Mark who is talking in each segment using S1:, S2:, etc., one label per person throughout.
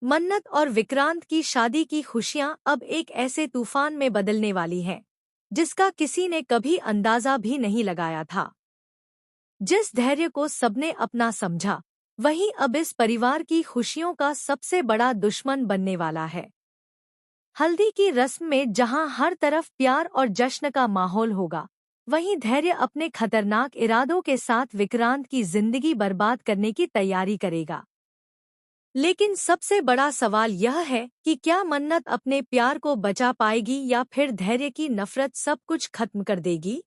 S1: मन्नत और विक्रांत की शादी की खुशियां अब एक ऐसे तूफान में बदलने वाली हैं, जिसका किसी ने कभी अंदाजा भी नहीं लगाया था। जिस धैर्य को सबने अपना समझा, वही अब इस परिवार की खुशियों का सबसे बड़ा दुश्मन बनने वाला है। हल्दी की रस्म में जहां हर तरफ प्यार और जश्न का माहौल होगा, वहीं धैर्य अपने खतरनाक इरादों के साथ विक्रांत की जिंदगी बर्बाद करने की तैयारी करेगा। लेकिन सबसे बड़ा सवाल यह है कि क्या मन्नत अपने प्यार को बचा पाएगी या फिर धैर्य की नफरत सब कुछ खत्म कर देगी।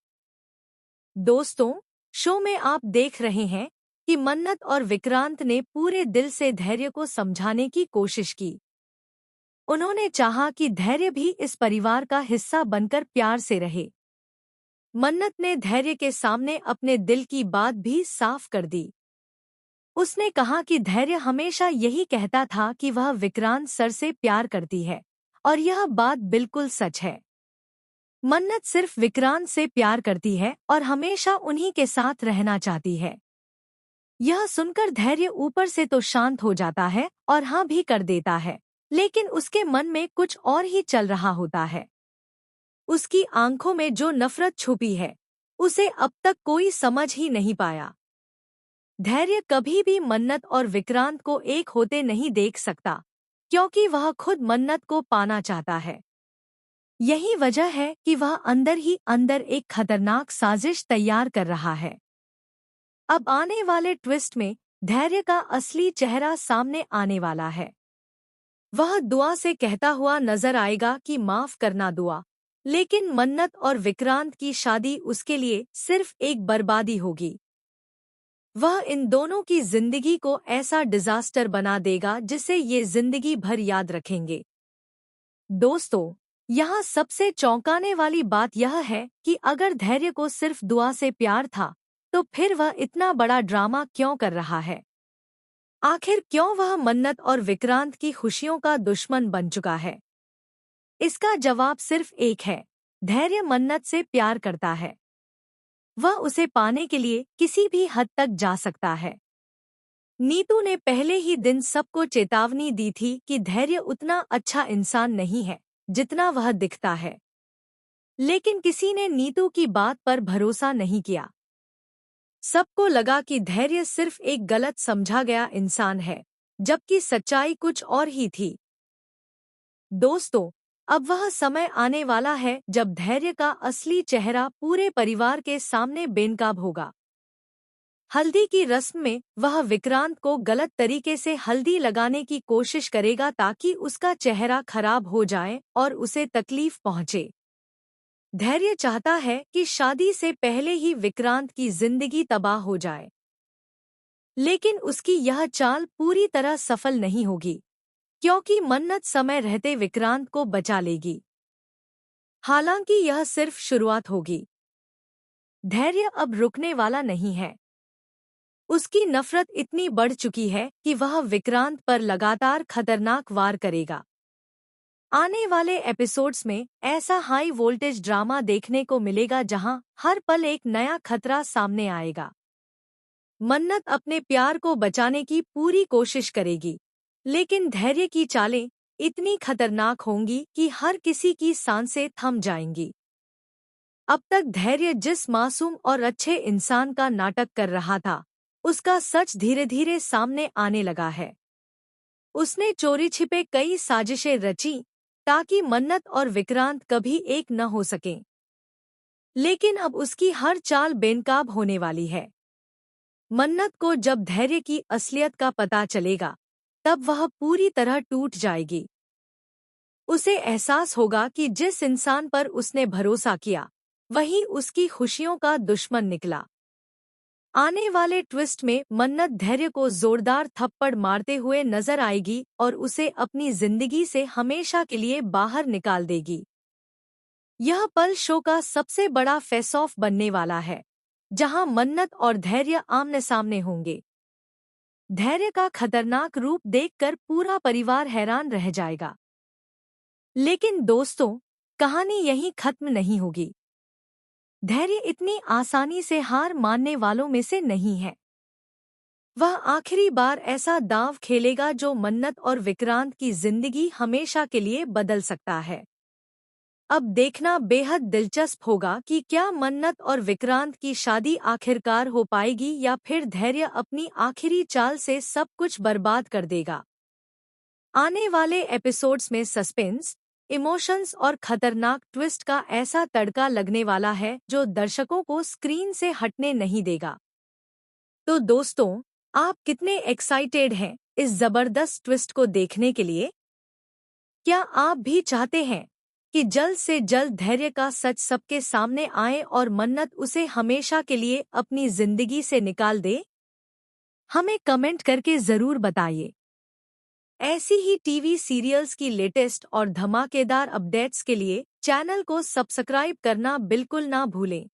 S1: दोस्तों, शो में आप देख रहे हैं कि मन्नत और विक्रांत ने पूरे दिल से धैर्य को समझाने की कोशिश की। उन्होंने चाहा कि धैर्य भी इस परिवार का हिस्सा बनकर प्यार से रहे। मन्नत ने धैर्य के सामने अपने दिल की बात भी साफ कर दी। उसने कहा कि धैर्य हमेशा यही कहता था कि वह विक्रांत सर से प्यार करती है, और यह बात बिल्कुल सच है। मन्नत सिर्फ विक्रांत से प्यार करती है और हमेशा उन्हीं के साथ रहना चाहती है। यह सुनकर धैर्य ऊपर से तो शांत हो जाता है और हाँ भी कर देता है, लेकिन उसके मन में कुछ और ही चल रहा होता है। उसकी आंखों में जो नफरत छुपी है, उसे अब तक कोई समझ ही नहीं पाया। धैर्य कभी भी मन्नत और विक्रांत को एक होते नहीं देख सकता, क्योंकि वह खुद मन्नत को पाना चाहता है। यही वजह है कि वह अंदर ही अंदर एक खतरनाक साजिश तैयार कर रहा है। अब आने वाले ट्विस्ट में धैर्य का असली चेहरा सामने आने वाला है। वह दुआ से कहता हुआ नजर आएगा कि माफ करना दुआ, लेकिन मन्नत और विक्रांत की शादी उसके लिए सिर्फ एक बर्बादी होगी। वह इन दोनों की जिंदगी को ऐसा डिजास्टर बना देगा जिसे ये जिंदगी भर याद रखेंगे। दोस्तों, यहाँ सबसे चौंकाने वाली बात यह है कि अगर धैर्य को सिर्फ दुआ से प्यार था, तो फिर वह इतना बड़ा ड्रामा क्यों कर रहा है। आखिर क्यों वह मन्नत और विक्रांत की खुशियों का दुश्मन बन चुका है। इसका जवाब सिर्फ एक है, धैर्य मन्नत से प्यार करता है। वह उसे पाने के लिए किसी भी हद तक जा सकता है। नीतू ने पहले ही दिन सबको चेतावनी दी थी कि धैर्य उतना अच्छा इंसान नहीं है जितना वह दिखता है, लेकिन किसी ने नीतू की बात पर भरोसा नहीं किया। सबको लगा कि धैर्य सिर्फ एक गलत समझा गया इंसान है, जबकि सच्चाई कुछ और ही थी। दोस्तों, अब वह समय आने वाला है जब धैर्य का असली चेहरा पूरे परिवार के सामने बेनकाब होगा। हल्दी की रस्म में वह विक्रांत को गलत तरीके से हल्दी लगाने की कोशिश करेगा ताकि उसका चेहरा खराब हो जाए और उसे तकलीफ पहुंचे। धैर्य चाहता है कि शादी से पहले ही विक्रांत की जिंदगी तबाह हो जाए, लेकिन उसकी यह चाल पूरी तरह सफल नहीं होगी, क्योंकि मन्नत समय रहते विक्रांत को बचा लेगी। हालांकि यह सिर्फ शुरुआत होगी। धैर्य अब रुकने वाला नहीं है। उसकी नफरत इतनी बढ़ चुकी है कि वह विक्रांत पर लगातार खतरनाक वार करेगा। आने वाले एपिसोड्स में ऐसा हाई वोल्टेज ड्रामा देखने को मिलेगा जहां हर पल एक नया खतरा सामने आएगा। मन्नत अपने प्यार को बचाने की पूरी कोशिश करेगी, लेकिन धैर्य की चालें इतनी खतरनाक होंगी कि हर किसी की सांसें थम जाएंगी। अब तक धैर्य जिस मासूम और अच्छे इंसान का नाटक कर रहा था, उसका सच धीरे धीरे सामने आने लगा है। उसने चोरी छिपे कई साजिशें रची ताकि मन्नत और विक्रांत कभी एक न हो सकें, लेकिन अब उसकी हर चाल बेनकाब होने वाली है। मन्नत को जब धैर्य की असलियत का पता चलेगा, तब वह पूरी तरह टूट जाएगी। उसे एहसास होगा कि जिस इंसान पर उसने भरोसा किया, वही उसकी खुशियों का दुश्मन निकला। आने वाले ट्विस्ट में मन्नत धैर्य को जोरदार थप्पड़ मारते हुए नजर आएगी और उसे अपनी जिंदगी से हमेशा के लिए बाहर निकाल देगी। यह पल शो का सबसे बड़ा फेस ऑफ बनने वाला है, जहां मन्नत और धैर्य आमने सामने होंगे। धैर्य का खतरनाक रूप देखकर पूरा परिवार हैरान रह जाएगा। लेकिन दोस्तों, कहानी यहीं खत्म नहीं होगी। धैर्य इतनी आसानी से हार मानने वालों में से नहीं है। वह आखिरी बार ऐसा दांव खेलेगा जो मन्नत और विक्रांत की जिंदगी हमेशा के लिए बदल सकता है। अब देखना बेहद दिलचस्प होगा कि क्या मन्नत और विक्रांत की शादी आखिरकार हो पाएगी या फिर धैर्य अपनी आखिरी चाल से सब कुछ बर्बाद कर देगा। आने वाले एपिसोड्स में सस्पेंस, इमोशंस और खतरनाक ट्विस्ट का ऐसा तड़का लगने वाला है जो दर्शकों को स्क्रीन से हटने नहीं देगा। तो दोस्तों, आप कितने एक्साइटेड हैं इस जबरदस्त ट्विस्ट को देखने के लिए? क्या आप भी चाहते हैं कि जल्द से जल्द धैर्य का सच सबके सामने आए और मन्नत उसे हमेशा के लिए अपनी जिंदगी से निकाल दे? हमें कमेंट करके जरूर बताइए। ऐसी ही टीवी सीरियल्स की लेटेस्ट और धमाकेदार अपडेट्स के लिए चैनल को सब्सक्राइब करना बिल्कुल ना भूलें।